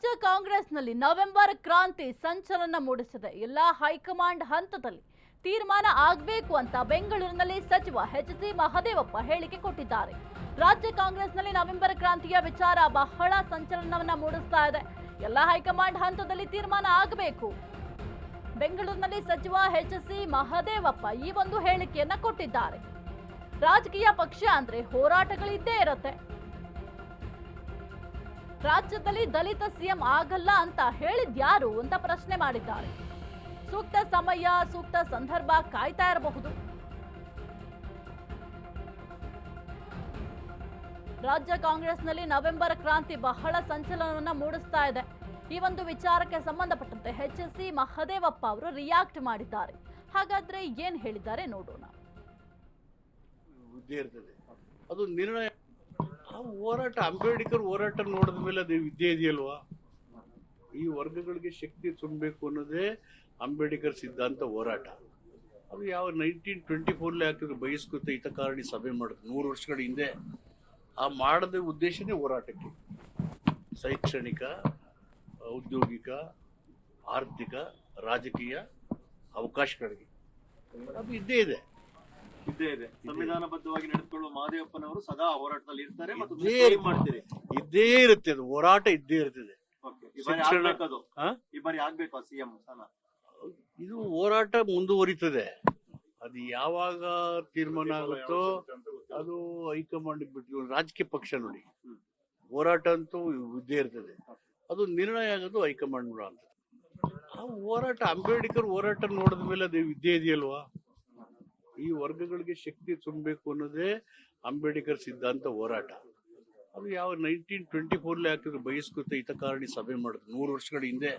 ರಾಜ್ಯ ಕಾಂಗ್ರೆಸ್ನಲ್ಲಿ ನವೆಂಬರ್ ಕ್ರಾಂತಿ ಸಂಚಲನ ಮೂಡಿಸಿದೆ. ಎಲ್ಲ ಹೈಕಮಾಂಡ್ ಹಂತದಲ್ಲಿ ತೀರ್ಮಾನ ಆಗಬೇಕು ಅಂತ ಬೆಂಗಳೂರಿನಲ್ಲಿ ಸಚಿವ ಎಚ್.ಸಿ. ಮಹದೇವಪ್ಪ ಹೇಳಿಕೆ ಕೊಟ್ಟಿದ್ದಾರೆ. ರಾಜ್ಯ ಕಾಂಗ್ರೆಸ್ನಲ್ಲಿ ನವೆಂಬರ್ ಕ್ರಾಂತಿಯ ವಿಚಾರ ಬಹಳ ಸಂಚಲನವನ್ನ ಮೂಡಿಸ್ತಾ ಇದೆ. ಎಲ್ಲ ಹೈಕಮಾಂಡ್ ಹಂತದಲ್ಲಿ ತೀರ್ಮಾನ ಆಗಬೇಕು. ಬೆಂಗಳೂರಿನಲ್ಲಿ ಸಚಿವ ಎಚ್.ಸಿ. ಮಹದೇವಪ್ಪ ಈ ಒಂದು ಹೇಳಿಕೆಯನ್ನ ಕೊಟ್ಟಿದ್ದಾರೆ. ರಾಜಕೀಯ ಪಕ್ಷ ಅಂದ್ರೆ ಹೋರಾಟಗಳಿದ್ದೇ ಇರುತ್ತೆ. ರಾಜ್ಯದಲ್ಲಿ ದಲಿತ ಸಿಎಂ ಆಗಲ್ಲ ಅಂತ ಹೇಳಿದ್ಯಾರು ಅಂತ ಪ್ರಶ್ನೆ ಮಾಡಿದ್ದಾರೆ. ಸೂಕ್ತ ಸಮಯ ಸೂಕ್ತ ಸಂದರ್ಭ ಕಾಯ್ತಾ ಇರಬಹುದು. ರಾಜ್ಯ ಕಾಂಗ್ರೆಸ್ನಲ್ಲಿ ನವೆಂಬರ್ ಕ್ರಾಂತಿ ಬಹಳ ಸಂಚಲನವನ್ನ ಮೂಡಿಸ್ತಾ ಇದೆ. ಈ ಒಂದು ವಿಚಾರಕ್ಕೆ ಸಂಬಂಧಪಟ್ಟಂತೆ ಎಚ್.ಸಿ. ಮಹದೇವಪ್ಪ ಅವರು ರಿಯಾಕ್ಟ್ ಮಾಡಿದ್ದಾರೆ. ಹಾಗಾದ್ರೆ ಏನ್ ಹೇಳಿದ್ದಾರೆ ನೋಡೋಣ. ಅದು ನಿರ್ಣಯ ಹೋರಾಟ, ಅಂಬೇಡ್ಕರ್ ಹೋರಾಟ ನೋಡಿದ ಮೇಲೆ ಅದು ವಿದ್ಯೆ ಇದೆಯಲ್ವಾ? ಈ ವರ್ಗಗಳಿಗೆ ಶಕ್ತಿ ತುಂಬಬೇಕು ಅನ್ನೋದೇ ಅಂಬೇಡ್ಕರ್ ಸಿದ್ಧಾಂತ ಹೋರಾಟ. ಅದು ಯಾವ 1924 ಹಾಕಿದ್ರು ಬಯಸ್ಕೃತ ಹಿತಕಾರಣಿ ಸಭೆ ಮಾಡಿದ್ರು 100 ವರ್ಷಗಳ ಹಿಂದೆ. ಆ ಮಾಡದ ಉದ್ದೇಶನೇ ಹೋರಾಟಕ್ಕೆ. ಶೈಕ್ಷಣಿಕ, ಔದ್ಯೋಗಿಕ, ಆರ್ಥಿಕ, ರಾಜಕೀಯ ಅವಕಾಶಗಳಿಗೆ ಅದು ಇದ್ದೇ ಇದೆ. ಸಂವಿಧಾನಬದ್ಧವಾಗಿ ನಡೆದುಕೊಳ್ಳುವ ಮಹದೇವಪ್ಪನವರು ಸದಾ ಹೋರಾಟದಲ್ಲಿ ಇರ್ತಾರೆ ಮತ್ತು ಇದ್ದೇ ಇರುತ್ತೆ. ಅದು ಹೋರಾಟ ಇದ್ದೇ ಇರ್ತದೆ. ಈ ಬಾರಿ ಆಗ್ಬೇಕು ಸಿಎಂ ಸ್ಥಾನ. ಇದು ಹೋರಾಟ ಮುಂದುವರಿತದೆ. ಅದು ಯಾವಾಗ ತೀರ್ಮಾನ ಆಗುತ್ತೋ ಅದು ಹೈಕಮಾಂಡ್ ಬಿಟ್ಟು. ರಾಜಕೀಯ ಪಕ್ಷ ನೋಡಿ, ಹೋರಾಟ ಅಂತೂ ಇದ್ದೇ ಇರ್ತದೆ. ಅದು ನಿರ್ಣಯ ಆಗೋದು ಹೈಕಮಾಂಡ್ ಅಂತ. ಆ ಹೋರಾಟ, ಅಂಬೇಡ್ಕರ್ ಹೋರಾಟ ನೋಡಿದ ಮೇಲೆ ಅದು ವಿದ್ಯೆ ಇದೆಯಲ್ವಾ? ಈ ವರ್ಗಗಳಿಗೆ ಶಕ್ತಿ ತುಂಬಬೇಕು ಅನ್ನೋದೇ ಅಂಬೇಡ್ಕರ್ ಸಿದ್ಧಾಂತ ಹೋರಾಟ. ಅದು ಯಾವ 1924 ಹಾಕಿದ್ರು ಬಯಸ್ಕೃತ ಹಿತಕಾರಣಿ ಸಭೆ ಮಾಡಿದ್ರು 100 ವರ್ಷಗಳ ಹಿಂದೆ.